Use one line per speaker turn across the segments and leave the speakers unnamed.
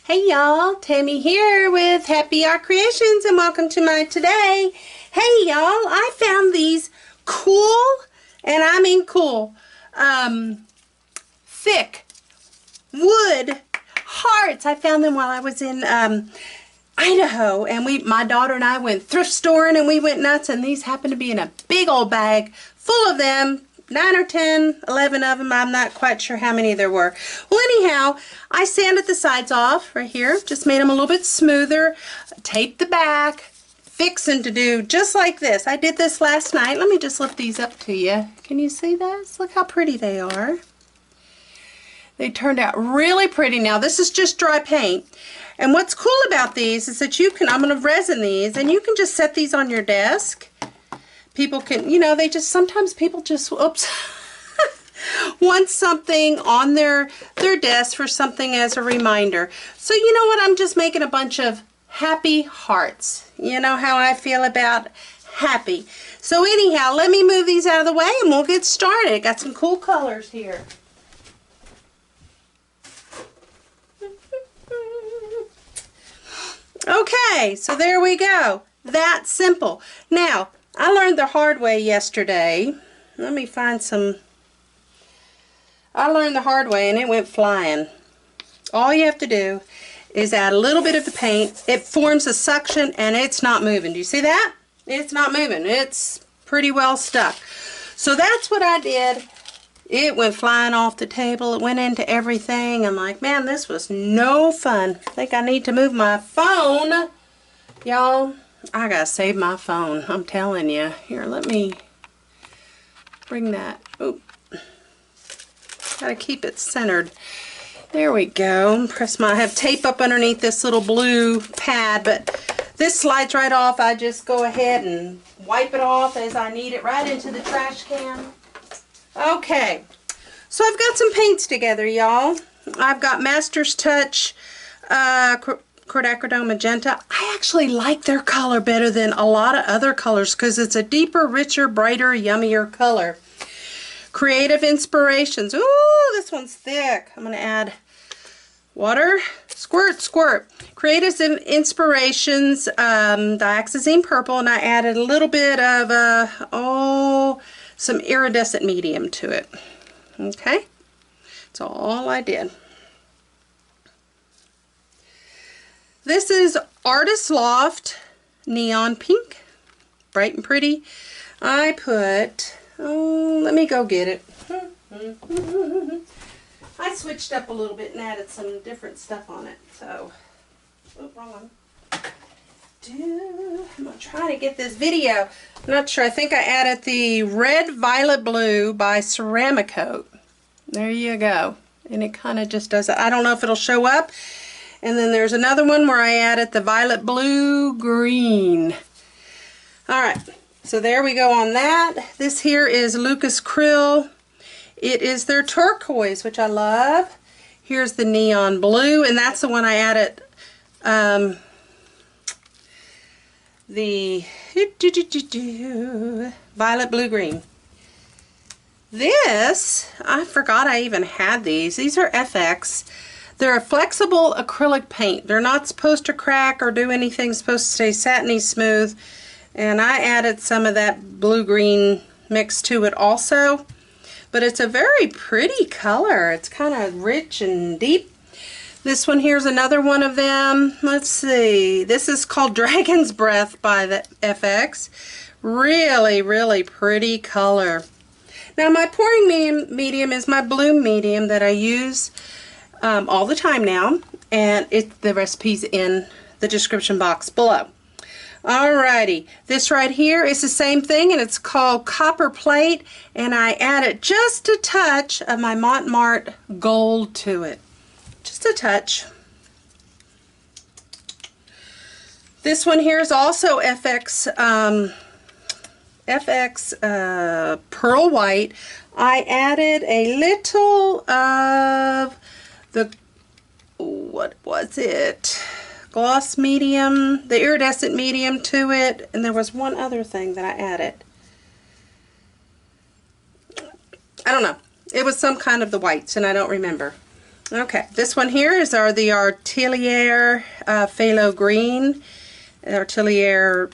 Hey y'all, Tammy here with Happi Art Creations and welcome to my today. Hey y'all, I found these cool, and I mean cool, thick wood hearts. I found them while I was in Idaho, and my daughter and I went thrift storing and we went nuts, and these happened to be in a big old bag full of them. 9 or 10, 11 of them. I'm not quite sure how many there were. Well, anyhow, I sanded the sides off right here. Just made them a little bit smoother. Taped the back. Fixing to do just like this. I did this last night. Let me just lift these up to you. Can you see this? Look how pretty they are. They turned out really pretty. Now, this is just dry paint. And what's cool about these is that you can, I'm going to resin these, and you can just set these on your desk. People can, you know, sometimes people just, oops, want something on their desk for something as a reminder. So you know what, I'm just making a bunch of happy hearts. You know how I feel about happy. So anyhow, let me move these out of the way and we'll get started. Got some cool colors here. Okay, so there we go. That simple. Now, I learned the hard way yesterday. Let me find some. I learned the hard way and it went flying. All you have to do is add a little bit of the paint. It forms a suction and it's not moving. Do you see that? It's not moving. It's pretty well stuck. So that's what I did. It went flying off the table. It went into everything. I'm like, man, this was no fun. I think I need to move my phone. Y'all, I gotta save my phone. I'm telling you. Here, let me bring that. Oop. Gotta keep it centered. There we go. I have tape up underneath this little blue pad, but this slides right off. I just go ahead and wipe it off as I need it right into the trash can. Okay, so I've got some paints together, y'all. I've got Master's Touch Quadacridone Magenta. I actually like their color better than a lot of other colors because it's a deeper, richer, brighter, yummier color. Creative Inspirations. Ooh, this one's thick. I'm going to add water. Squirt, squirt. Creative Inspirations Dioxazine Purple, and I added a little bit of some iridescent medium to it. Okay, that's all I did. This is Artist Loft Neon Pink, bright and pretty. I put, let me go get it. I switched up a little bit and added some different stuff on it. So, wrong one. I'm going to try to get this video. I'm not sure. I think I added the Red Violet Blue by Ceramicoat. There you go. And it kind of just does it. I don't know if it'll show up. And then there's another one where I added the Violet Blue Green. Alright, so there we go on that. This here is Lucas Krill. It is their turquoise, which I love. Here's the neon blue, and that's the one I added the Violet Blue Green. This, I forgot I even had these. These are FX. They're a flexible acrylic paint. They're not supposed to crack or do anything. Supposed to stay satiny smooth. And I added some of that blue-green mix to it also. But it's a very pretty color. It's kind of rich and deep. This one here's another one of them. Let's see. This is called Dragon's Breath by the FX. Really, really pretty color. Now my pouring medium is my bloom medium that I use all the time now, and the recipe's in the description box below. Alrighty, this right here is the same thing, and it's called Copper Plate, and I added just a touch of my Montmartre gold to it. Just a touch. This one here is also FX Pearl White. I added a little of the, what was it? Gloss medium, the iridescent medium to it, and there was one other thing that I added. I don't know. It was some kind of the whites, and I don't remember. Okay, this one here is the Artilier Phthalo Green. Artilier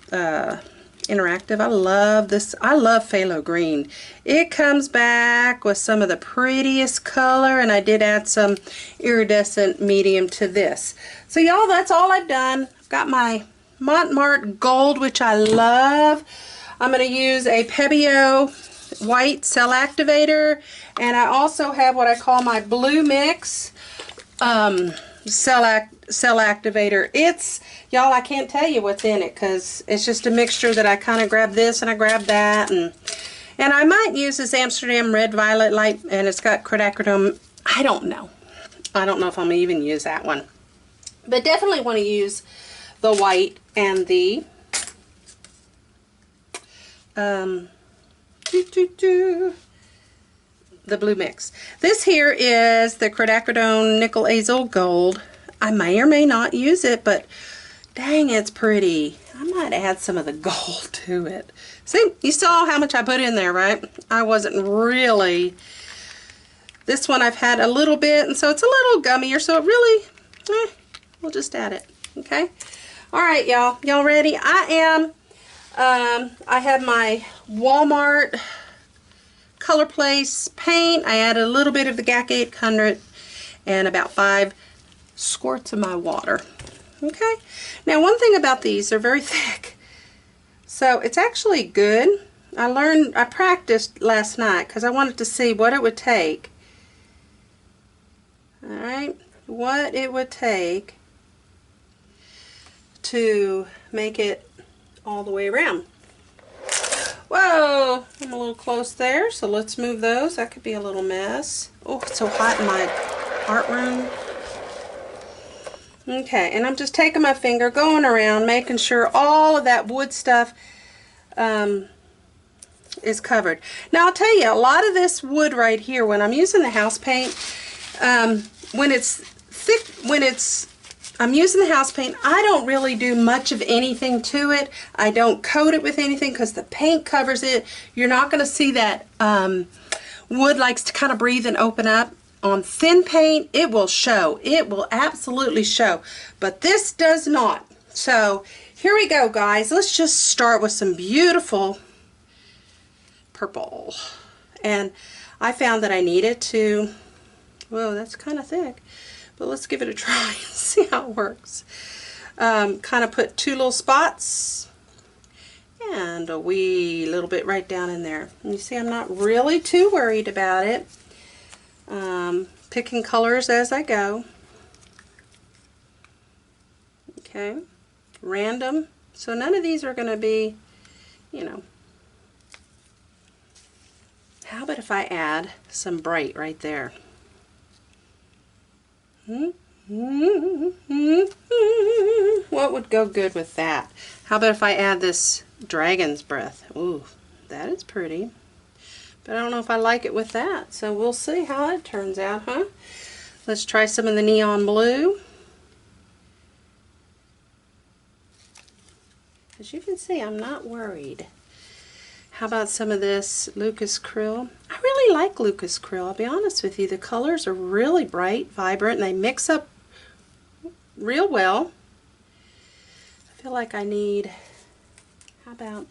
Interactive. I love this. I love phthalo green. It comes back with some of the prettiest color, and I did add some iridescent medium to this. So y'all, that's all I've done. I've got my Montmartre Gold, which I love. I'm going to use a Pebeo white cell activator, and I also have what I call my blue mix cell activator. It's, y'all, I can't tell you what's in it because it's just a mixture that I kind of grab this and I grab that, and I might use this Amsterdam Red Violet Light, and it's got quinacridone. I don't know if I'm gonna even use that one, but definitely want to use the white and the blue mix. This here is the quinacridone Nickel Azul Gold. I may or may not use it, but dang, it's pretty. I might add some of the gold to it. See, you saw how much I put in there, right? I wasn't really. This one I've had a little bit, and so it's a little gummier, so it really, we'll just add it, okay? All right, y'all. Y'all ready? I am. I have my Walmart Color Place paint. I added a little bit of the GAC 800 and about 5 squirts of my water. Okay. Now, one thing about these, they're very thick. So it's actually good. I practiced last night because I wanted to see what it would take. All right. What it would take to make it all the way around. Whoa, I'm a little close there, so let's move those. That could be a little mess. Oh, it's so hot in my art room. Okay, and I'm just taking my finger, going around, making sure all of that wood stuff is covered. Now, I'll tell you, a lot of this wood right here, when I'm using the house paint, when it's thick, I'm using the house paint, I don't really do much of anything to it. I don't coat it with anything because the paint covers it. You're not going to see that wood likes to kind of breathe and open up. On thin paint, it will show. It will absolutely show. But this does not. So here we go, guys. Let's just start with some beautiful purple. And I found that I needed to, whoa, that's kind of thick. But let's give it a try and see how it works. Kind of put 2 little spots and a wee little bit right down in there. And you see, I'm not really too worried about it. Picking colors as I go. Okay, random. So none of these are going to be, you know. How about if I add some bright right there? What would go good with that? How about if I add this dragon's breath? Ooh, that is pretty. But I don't know if I like it with that. So we'll see how it turns out, huh? Let's try some of the neon blue. As you can see, I'm not worried. How about some of this Lucas Krill? I really like Lucas Krill, I'll be honest with you. The colors are really bright, vibrant, and they mix up real well. I feel like I need, how about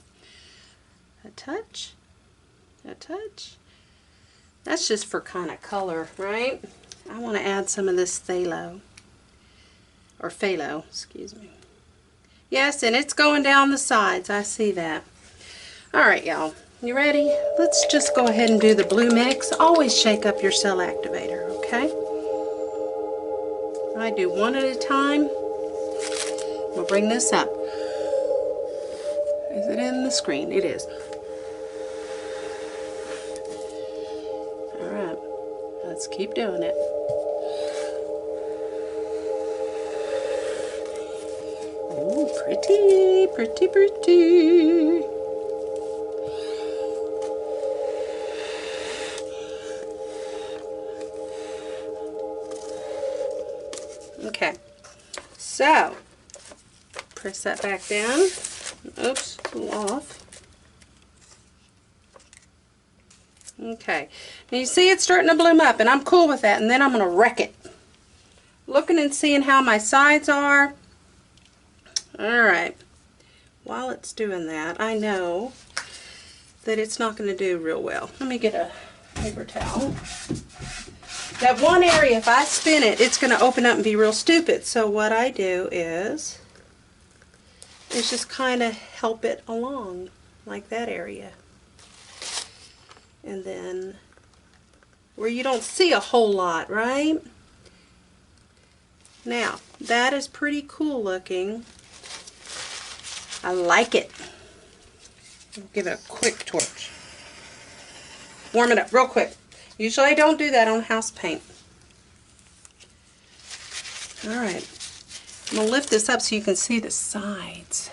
a touch? A touch? That's just for kind of color, right? I want to add some of this phthalo, or phthalo, excuse me. Yes, and it's going down the sides. I see that. All right, y'all. You ready? Let's just go ahead and do the blue mix. Always shake up your cell activator, okay? I do one at a time. We'll bring this up. Is it in the screen? It is. All right. Let's keep doing it. Ooh, pretty, pretty, pretty. Okay, so press that back down. Oops, a little off. Okay, now you see it's starting to bloom up, and I'm cool with that, and then I'm going to wreck it. looking and seeing how my sides are. Alright, while it's doing that, I know that it's not going to do real well. Let me get a paper towel. That one area, if I spin it, it's going to open up and be real stupid. So what I do is just kind of help it along, like that area. And then where you don't see a whole lot, right? Now, that is pretty cool looking. I like it. I'll give it a quick torch. Warm it up real quick. Usually I don't do that on house paint. Alright. I'm going to lift this up so you can see the sides.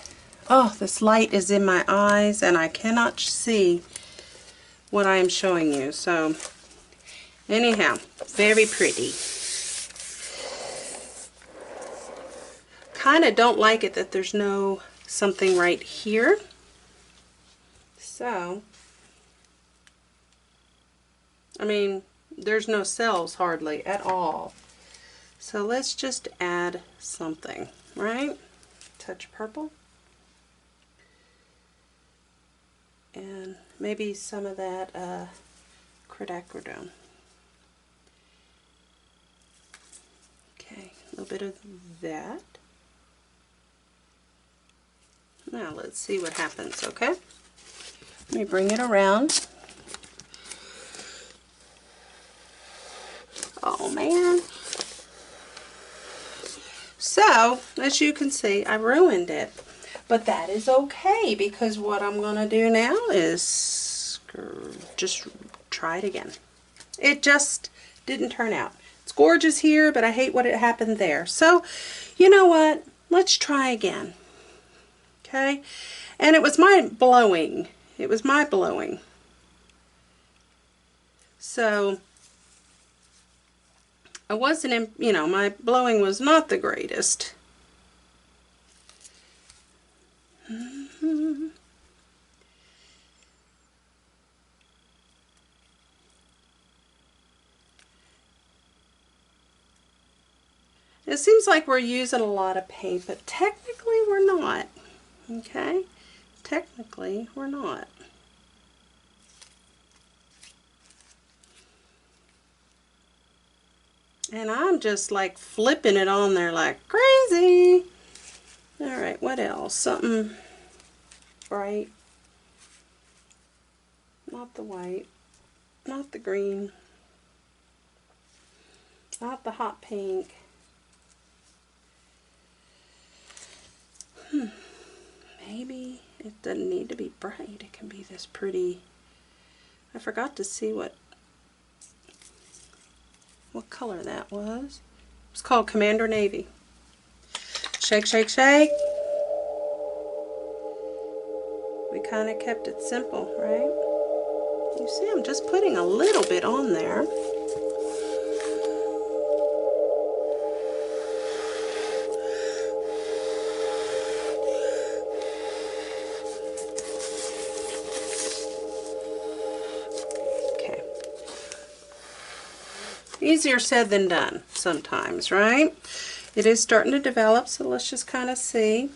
Oh, this light is in my eyes and I cannot see what I am showing you. So, anyhow, very pretty. Kind of don't like it that there's no something right here. So, I mean, there's no cells hardly at all. So let's just add something, right? Touch purple. And maybe some of that quinacridone. Okay, a little bit of that. Now let's see what happens, okay? Let me bring it around. Oh man. So, as you can see, I ruined it. But that is okay, because what I'm going to do now is just try it again. It just didn't turn out. It's gorgeous here, but I hate what it happened there. So, you know what? Let's try again. Okay? And it was my blowing. It was my blowing. So, I wasn't, you know, my blowing was not the greatest. It seems like we're using a lot of paint, but technically we're not. Okay? Technically we're not. And I'm just like flipping it on there like crazy. Alright, what else? Something bright. Not the white. Not the green. Not the hot pink. Maybe it doesn't need to be bright. It can be this pretty. I forgot to see what color that was. It's called Commander Navy. Shake, shake, shake. We kind of kept it simple, right? You see, I'm just putting a little bit on there. Easier said than done sometimes, right? It is starting to develop, so let's just kind of see.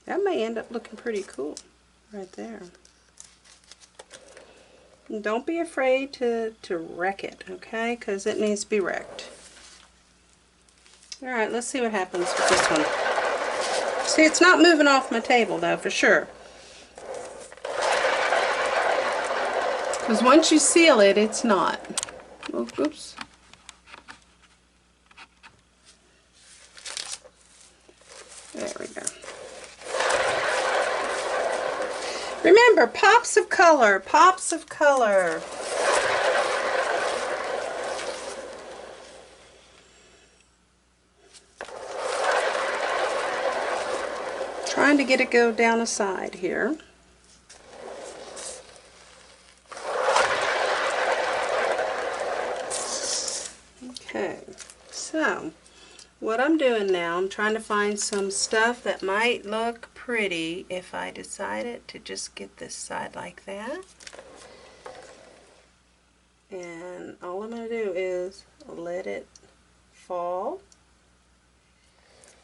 That may end up looking pretty cool right there. And don't be afraid to wreck it, okay? Because it needs to be wrecked. Alright, let's see what happens with this one. See, it's not moving off my table though, for sure. Because once you seal it, it's not. Oops. There we go. Remember, pops of color, pops of color. Trying to get it go down a side here. Okay, what I'm doing now, I'm trying to find some stuff that might look pretty if I decided to just get this side like that. And all I'm going to do is let it fall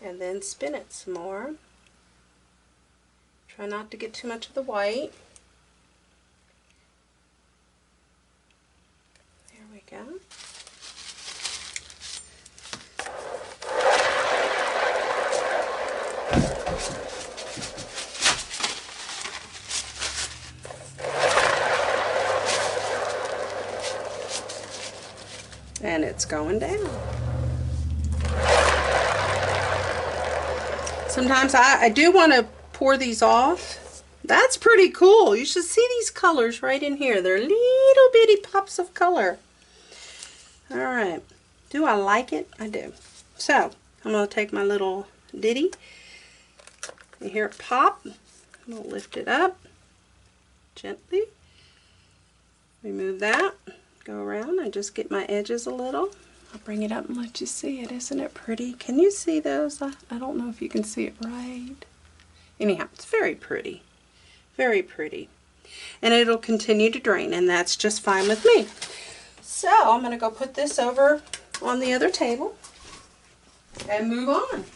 and then spin it some more. Try not to get too much of the white. There we go. And it's going down. Sometimes I do want to pour these off. That's pretty cool. You should see these colors right in here. They're little bitty pops of color. Alright. Do I like it? I do. So, I'm going to take my little ditty. You hear it pop. I'm going to lift it up gently. Remove that. Go around and just get my edges a little. I'll bring it up and let you see it. Isn't it pretty? Can you see those? I don't know if you can see it right. Anyhow, it's very pretty. Very pretty. And it'll continue to drain, and that's just fine with me. So I'm going to go put this over on the other table and move on.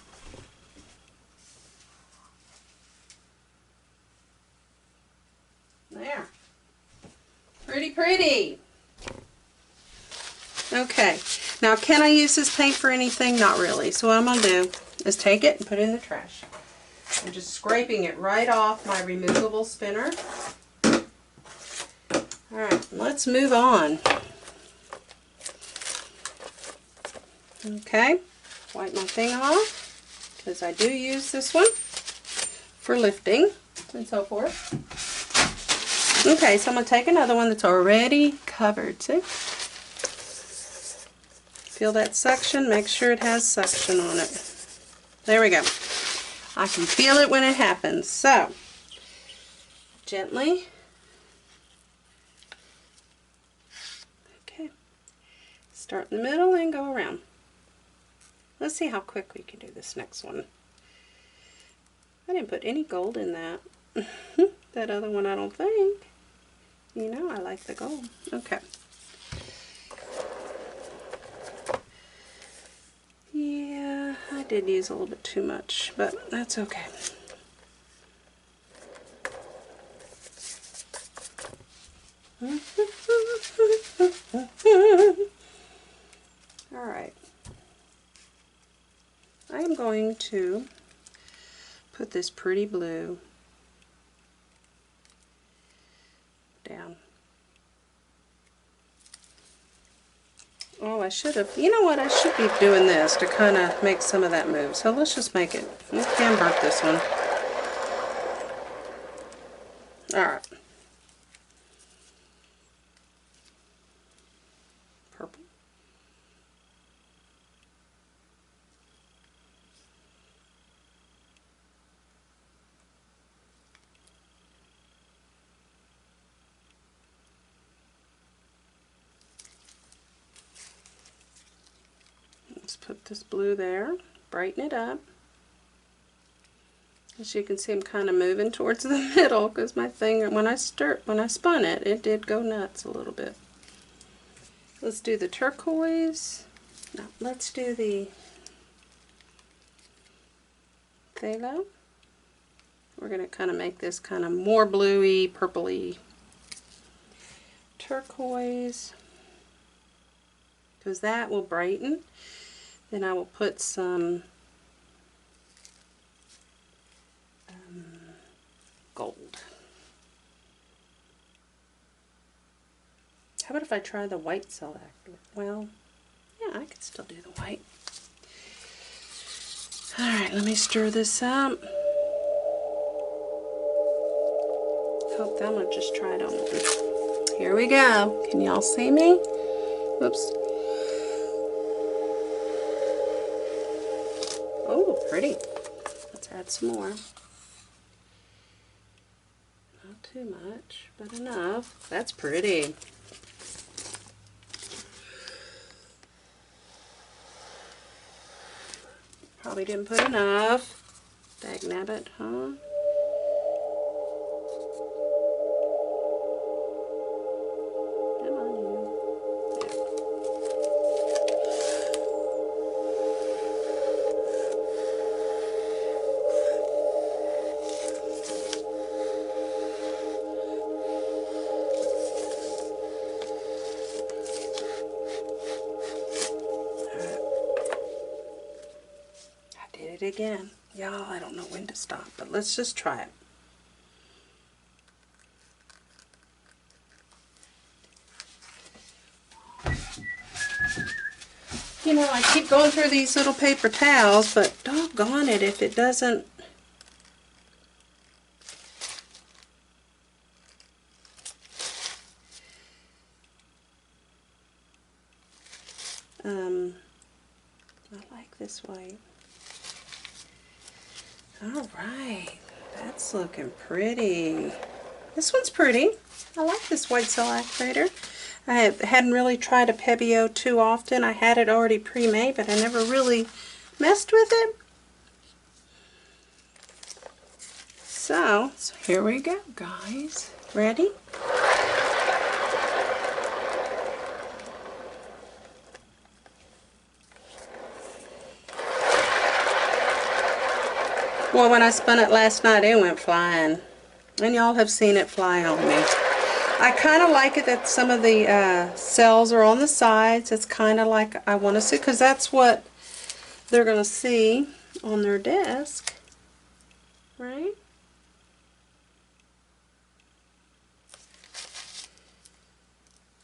There. Pretty, pretty. Okay, now can I use this paint for anything? Not really. So what I'm going to do is take it and put it in the trash. I'm just scraping it right off my removable spinner. Alright, let's move on. Okay, wipe my thing off because I do use this one for lifting and so forth. Okay, so I'm going to take another one that's already covered. See? Feel that suction? Make sure it has suction on it. There we go. I can feel it when it happens. So, gently. Okay. Start in the middle and go around. Let's see how quick we can do this next one. I didn't put any gold in that. That other one I don't think. You know I like the gold. Okay. Yeah, I did use a little bit too much, but that's okay. Alright. I am going to put this pretty blue down. Oh, I should have, you know what, I should be doing this to kind of make some of that move. So let's just make it, we can burnt this one. Alright. Purple. Let's put this blue there, brighten it up. As you can see, I'm kind of moving towards the middle because my thing, when I spun it, it did go nuts a little bit. Let's do the turquoise. No, let's do the phthalo. We're going to kind of make this kind of more bluey, purpley turquoise because that will brighten. Then I will put some gold. How about if I try the white cell actor? Well, yeah, I could still do the white. Alright, let me stir this up. Hope that one just tried on. Here we go. Can y'all see me? Whoops. Oh, pretty. Let's add some more. Not too much, but enough. That's pretty. Probably didn't put enough. Dagnabbit, huh? Come on, you. It again. Y'all, I don't know when to stop, but let's just try it. You know, I keep going through these little paper towels, but doggone it if it doesn't. I like this white. Alright, that's looking pretty. This one's pretty. I like this white cell activator. I hadn't really tried a Pebeo too often. I had it already pre-made, but I never really messed with it. So here we go, guys. Ready? Well, when I spun it last night, it went flying. And y'all have seen it fly on me. I kind of like it that some of the cells are on the sides. It's kind of like I want to see, because that's what they're going to see on their desk. Right?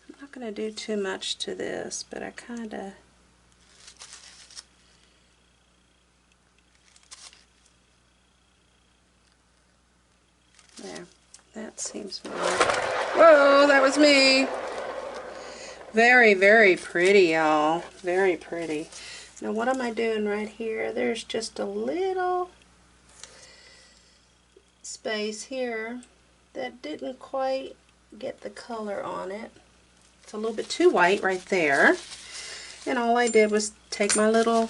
I'm not going to do too much to this, but I kind of... There, that seems more. Whoa, that was me. Very, very pretty, y'all. Very pretty. Now, what am I doing right here? There's just a little space here that didn't quite get the color on it. It's a little bit too white right there. And all I did was take my little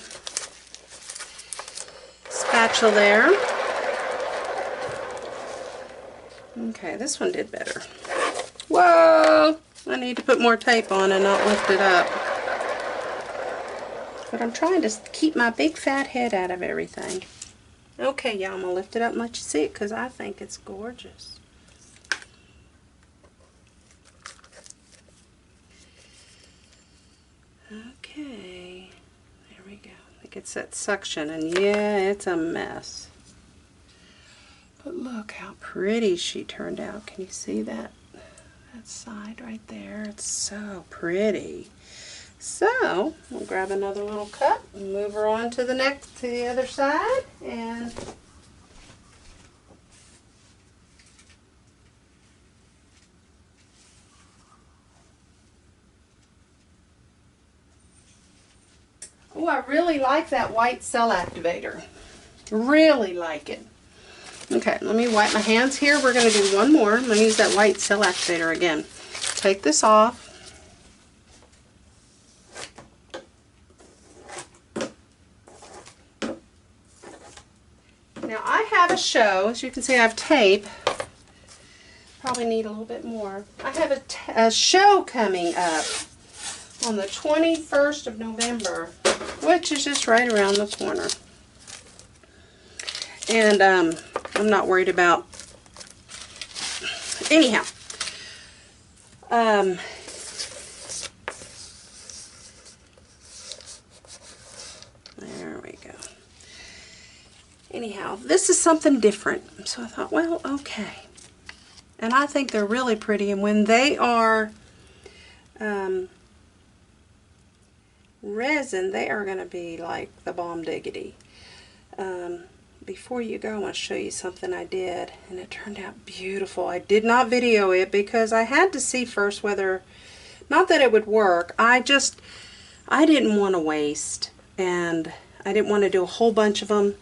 spatula there. Okay, this one did better. Whoa! I need to put more tape on and not lift it up. But I'm trying to keep my big fat head out of everything. Okay, y'all, I'm going to lift it up and let you see it because I think it's gorgeous. Okay, there we go. It gets that suction, and yeah, it's a mess. But look how pretty she turned out. Can you see that? That side right there. It's so pretty. So we'll grab another little cup and move her on to the other side. And oh, I really like that white cell activator. Really like it. Okay, let me wipe my hands here. We're going to do one more. I'm going to use that white cell activator again. Take this off. Now I have a show. As you can see, I have tape. Probably need a little bit more. I have a show coming up on the 21st of November, which is just right around the corner. And I'm not worried about, anyhow, there we go. Anyhow, this is something different. So I thought, well, okay. And I think they're really pretty. And when they are resin, they are going to be like the bomb diggity. Before you go, I want to show you something I did, and it turned out beautiful. I did not video it because I had to see first whether, not that it would work, I didn't want to waste, and I didn't want to do a whole bunch of them,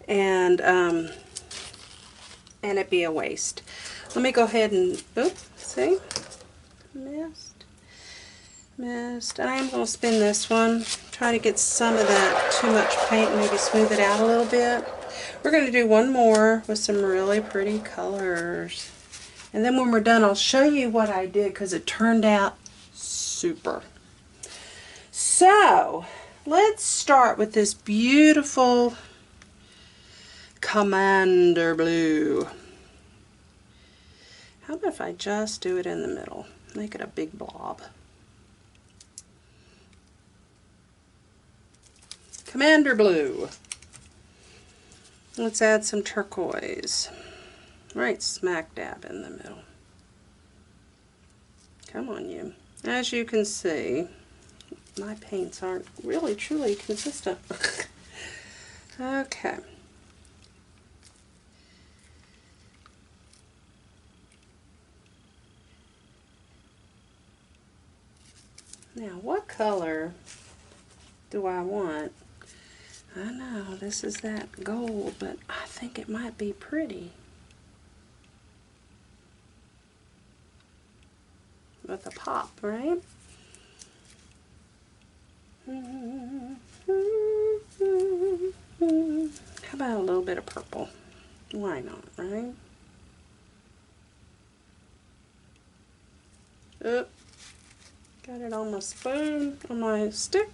and it be a waste. Let me go ahead and, oops, see, missed, and I am going to spin this one, Try to get some of that too much paint, maybe smooth it out a little bit. We're going to do one more with some really pretty colors. And then when we're done, I'll show you what I did because it turned out super. So, let's start with this beautiful Commander Blue. How about if I just do it in the middle? Make it a big blob. Commander Blue. Let's add some turquoise. Right smack dab in the middle. Come on, you. As you can see, my paints aren't really truly consistent. Okay. Now, what color do I want? I know this is that gold, but I think it might be pretty with a pop, right? How about a little bit of purple? Why not, right? Oop. Got it on my spoon, on my stick.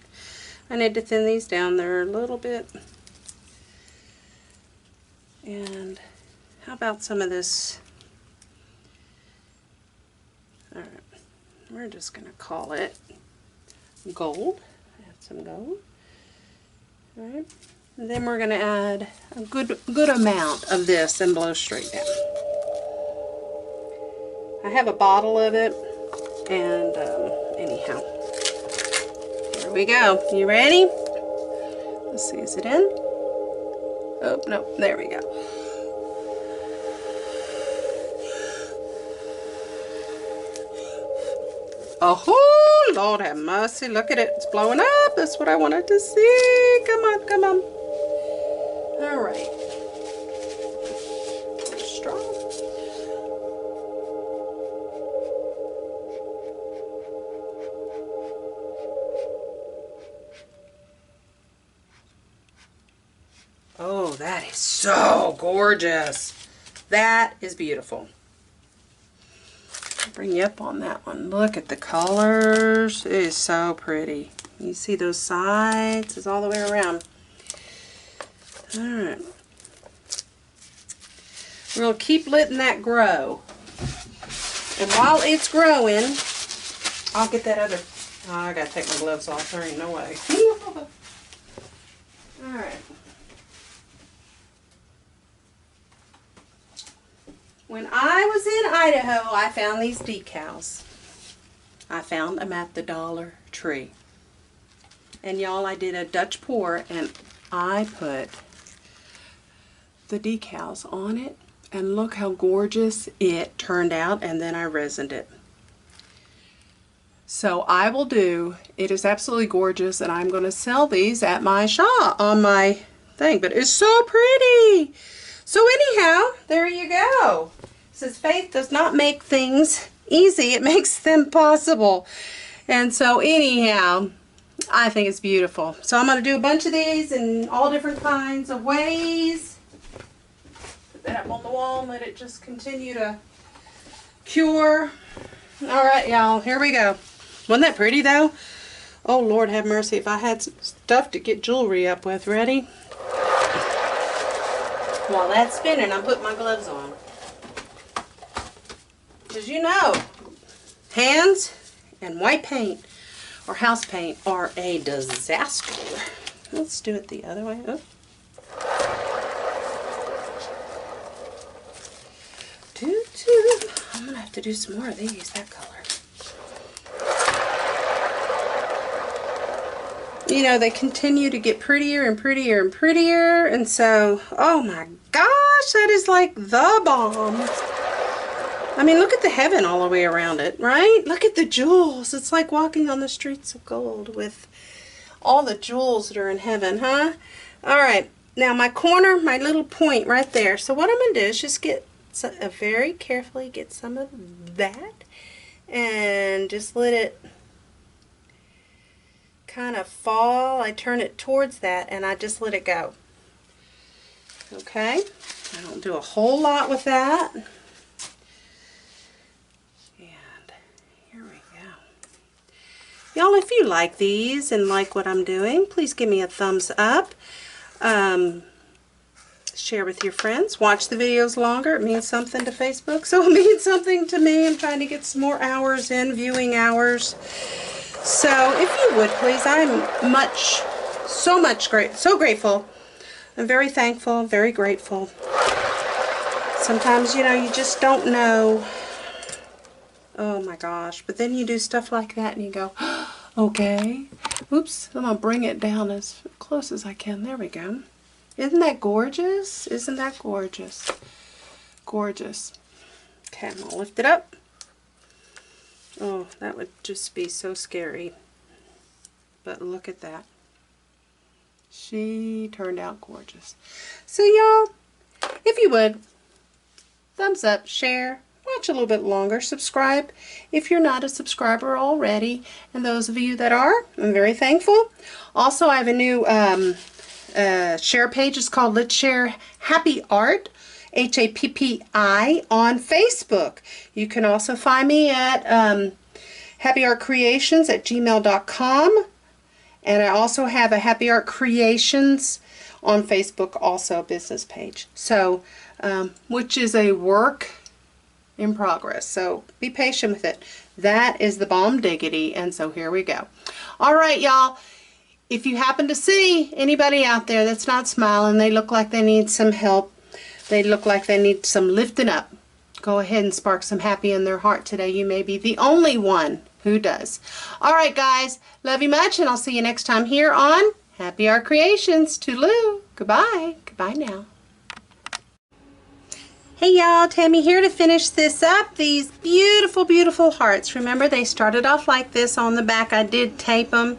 I need to thin these down there a little bit. And how about some of this? Alright, we're just going to call it gold. Add some gold. Alright, and then we're going to add a good amount of this and blow straight down. I have a bottle of it, and anyhow. Here we go. You ready? Let's see, is it in? Oh, no, there we go. Oh, Lord have mercy. Look at it. It's blowing up. That's what I wanted to see. Come on, come on. All right. Straw. Oh, that is so gorgeous. That is beautiful. I'll bring you up on that one. Look at the colors. It is so pretty. You see those sides? It's all the way around. Alright. We're going to keep letting that grow. And while it's growing, I'll get that other... Oh, I got to take my gloves off. There ain't no way. Alright. When I was in Idaho, I found these decals. I found them at the Dollar Tree. And y'all, I did a Dutch pour and I put the decals on it. And look how gorgeous it turned out, and then I resined it. So I will do, it is absolutely gorgeous, and I'm going to sell these at my shop on my thing. But it's so pretty. So anyhow, there you go. It says faith does not make things easy, it makes them possible. And so anyhow, I think it's beautiful. So I'm going to do a bunch of these in all different kinds of ways. Put that up on the wall and let it just continue to cure. Alright y'all, here we go. Wasn't that pretty though? Oh Lord have mercy, if I had some stuff to get jewelry up with. Ready? While that's spinning, I'm putting my gloves on. Because you know, hands and white paint or house paint are a disaster. Let's do it the other way. Oh. I'm going to have to do some more of these, that color. You know, they continue to get prettier and prettier and prettier, and so, oh my gosh, that is like the bomb. I mean, look at the heaven all the way around it, right? Look at the jewels. It's like walking on the streets of gold with all the jewels that are in heaven, huh? All right, now my corner, my little point right there. So what I'm going to do is just get very carefully get some of that and just let it kind of fall, I turn it towards that and I just let it go. Okay, I don't do a whole lot with that. And here we go. Y'all, if you like these and like what I'm doing, please give me a thumbs up. Share with your friends. Watch the videos longer. It means something to Facebook, so it means something to me. I'm trying to get some more hours in, viewing hours. So if you would please, I'm so grateful. I'm very thankful, very grateful. Sometimes, you know, you just don't know. Oh my gosh. But then you do stuff like that and you go, okay. Oops, I'm going to bring it down as close as I can. There we go. Isn't that gorgeous? Isn't that gorgeous? Gorgeous. Okay, I'm going to lift it up. Oh, that would just be so scary. But look at that. She turned out gorgeous. So y'all, if you would, thumbs up, share, watch a little bit longer, subscribe if you're not a subscriber already. And those of you that are, I'm very thankful. Also, I have a new share page. It's called Let's Share Happi Art, Happi on Facebook. You can also find me at happiartcreations@gmail.com, and I also have a Happi Art Creations on Facebook, also a business page. So, which is a work in progress. So be patient with it. That is the bomb diggity, and so here we go. All right, y'all. If you happen to see anybody out there that's not smiling, they look like they need some help, they look like they need some lifting up, go ahead and spark some happy in their heart today. You may be the only one who does. All right, guys. Love you much, and I'll see you next time here on Happi Art Creations. Toodaloo. Goodbye. Goodbye now. Hey y'all, Tammy here to finish this up. These beautiful, beautiful hearts. Remember, they started off like this on the back. I did tape them.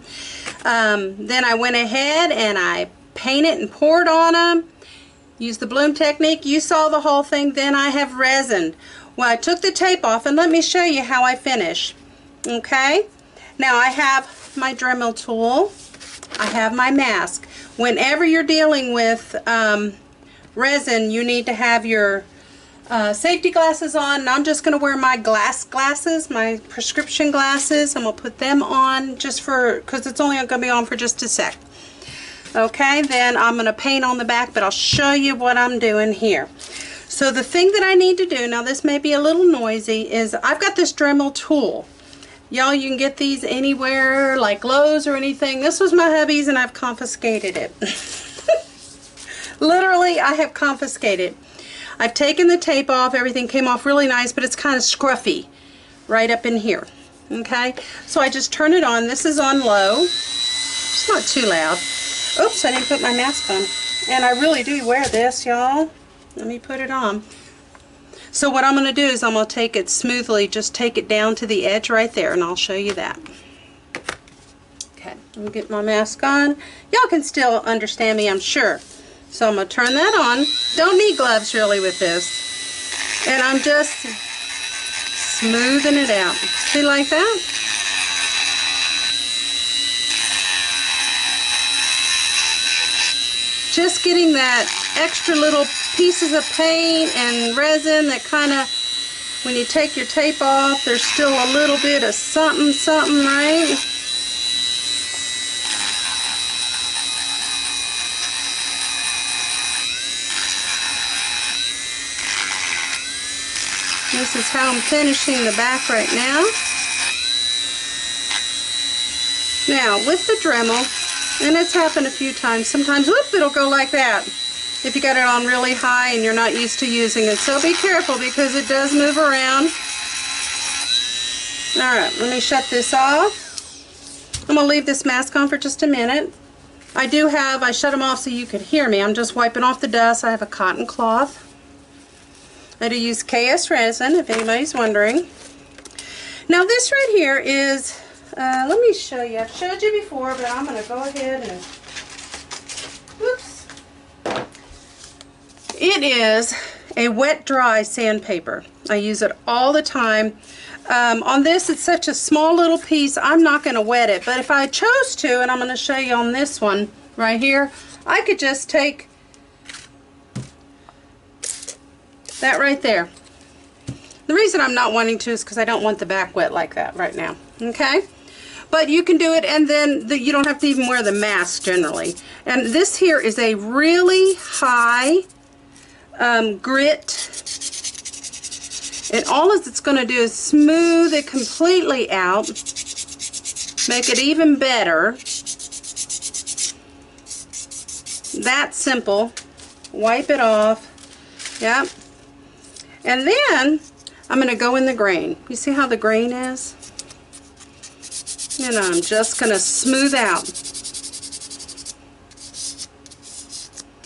Then I went ahead and I painted and poured on them. Used the bloom technique. You saw the whole thing. Then I have resined. Well, I took the tape off, and let me show you how I finish. Okay? Now I have my Dremel tool. I have my mask. Whenever you're dealing with resin, you need to have your safety glasses on, and I'm just going to wear my glasses, my prescription glasses. I'm going to put them on just because it's only going to be on for just a sec. Okay, then I'm going to paint on the back, but I'll show you what I'm doing here. So the thing that I need to do, now this may be a little noisy, is I've got this Dremel tool. Y'all, you can get these anywhere, like Lowe's or anything. This was my hubby's and I've confiscated it. Literally, I have confiscated. I've taken the tape off. Everything came off really nice, but it's kind of scruffy right up in here. Okay, so I just turn it on. This is on low. It's not too loud. Oops, I didn't put my mask on. And I really do wear this, y'all. Let me put it on. So what I'm going to do is I'm going to take it smoothly, just take it down to the edge right there, and I'll show you that. Okay, let me get my mask on. Y'all can still understand me, I'm sure. So I'm going to turn that on. Don't need gloves really with this. And I'm just smoothing it out. See, like that? Just getting that extra little pieces of paint and resin that kind of, when you take your tape off, there's still a little bit of something, right? This is how I'm finishing the back right now. Now, with the Dremel, and it's happened a few times, sometimes, whoop, it'll go like that if you got it on really high and you're not used to using it. So be careful because it does move around. Alright, let me shut this off. I'm going to leave this mask on for just a minute. I shut them off so you could hear me. I'm just wiping off the dust. I have a cotton cloth. I do use KS resin, if anybody's wondering. Now this right here is, let me show you. I've showed you before, but I'm going to go ahead and, whoops. It is a wet dry sandpaper. I use it all the time. On this, it's such a small little piece, I'm not going to wet it. But if I chose to, and I'm going to show you on this one right here, I could just take that right there. The reason I'm not wanting to is because I don't want the back wet like that right now. Okay? But you can do it, and then you don't have to even wear the mask generally. And this here is a really high grit. And all it's going to do is smooth it completely out, make it even better. That simple. Wipe it off. Yep. And then I'm going to go in the grain. You see how the grain is? And I'm just going to smooth out.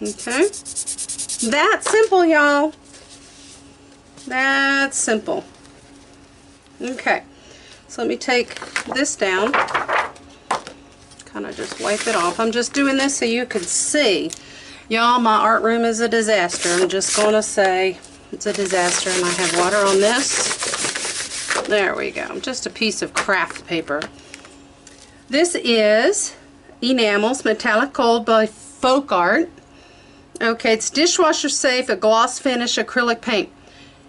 Okay? That simple, y'all. That's simple. Okay, so let me take this down, kind of just wipe it off. I'm just doing this so you can see. Y'all, my art room is a disaster. I'm just going to say it's a disaster, and I have water on this. There we go, just a piece of craft paper. This is Enamels Metallic Gold by Folk Art. Okay, it's dishwasher safe, a gloss finish acrylic paint.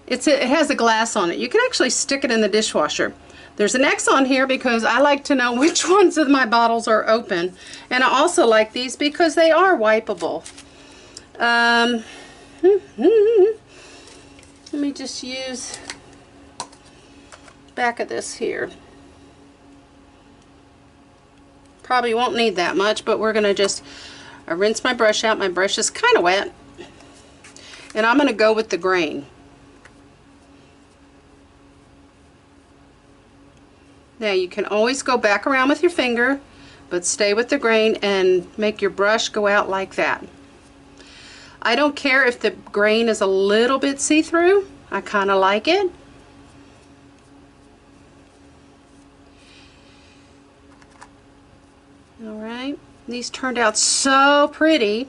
It has a glass on it. You can actually stick it in the dishwasher. There's an X on here because I like to know which ones of my bottles are open. And I also like these because they are wipeable. Let me just use back of this here. Probably won't need that much, but we're going to just rinse my brush out. My brush is kind of wet. And I'm going to go with the grain. Now you can always go back around with your finger, but stay with the grain and make your brush go out like that. I don't care if the grain is a little bit see-through. I kind of like it. Alright, these turned out so pretty.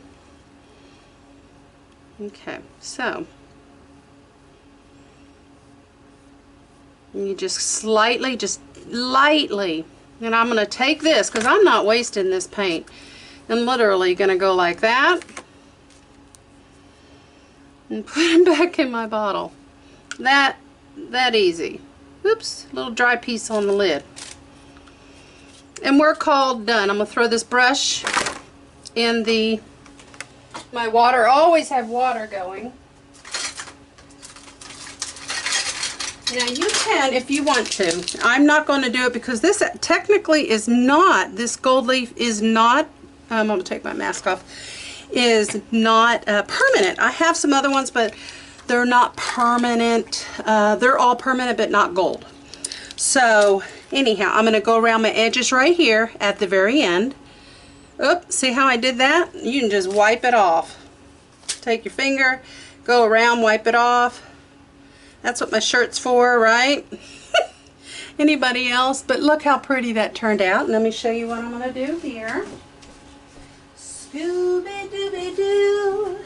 Okay, so you just lightly, and I'm going to take this because I'm not wasting this paint. I'm literally going to go like that and put it back in my bottle. That easy. Oops, little dry piece on the lid. And we're called done. I'm going to throw this brush in my water. I always have water going. Now you can if you want to. I'm not going to do it because this technically is not, this gold leaf is not, I'm going to take my mask off, is not permanent. I have some other ones, but they're not permanent. They're all permanent, but not gold. So anyhow, I'm going to go around my edges right here at the very end. Oops, see how I did that? You can just wipe it off. Take your finger, go around, wipe it off. That's what my shirt's for, right? Anybody else? But look how pretty that turned out. Let me show you what I'm going to do here. Scooby-Dooby-Doo.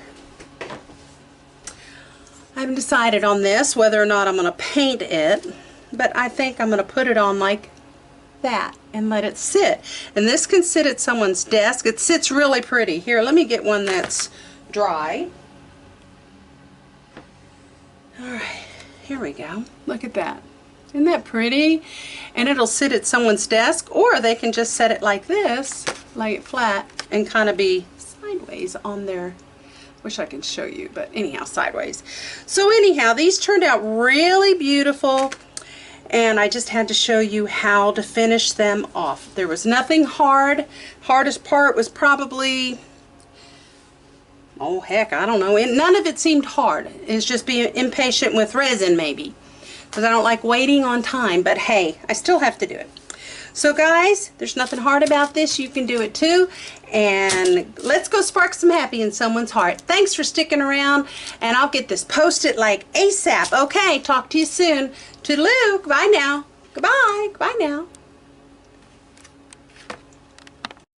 I haven't decided on this, whether or not I'm going to paint it, but I think I'm going to put it on like that and let it sit. And this can sit at someone's desk. It sits really pretty. Here, let me get one that's dry. Alright. Here we go. Look at that. Isn't that pretty? And it'll sit at someone's desk, or they can just set it like this, lay it flat, and kind of be sideways on their, wish I could show you, but anyhow, sideways. So anyhow, these turned out really beautiful, and I just had to show you how to finish them off. There was nothing hard. Hardest part was probably, oh heck, I don't know. None of it seemed hard. It's just being impatient with resin maybe. Because I don't like waiting on time. But hey, I still have to do it. So guys, there's nothing hard about this. You can do it too. And let's go spark some happy in someone's heart. Thanks for sticking around. And I'll get this posted like ASAP. Okay, talk to you soon. Toodaloo. Goodbye now. Goodbye. Goodbye now.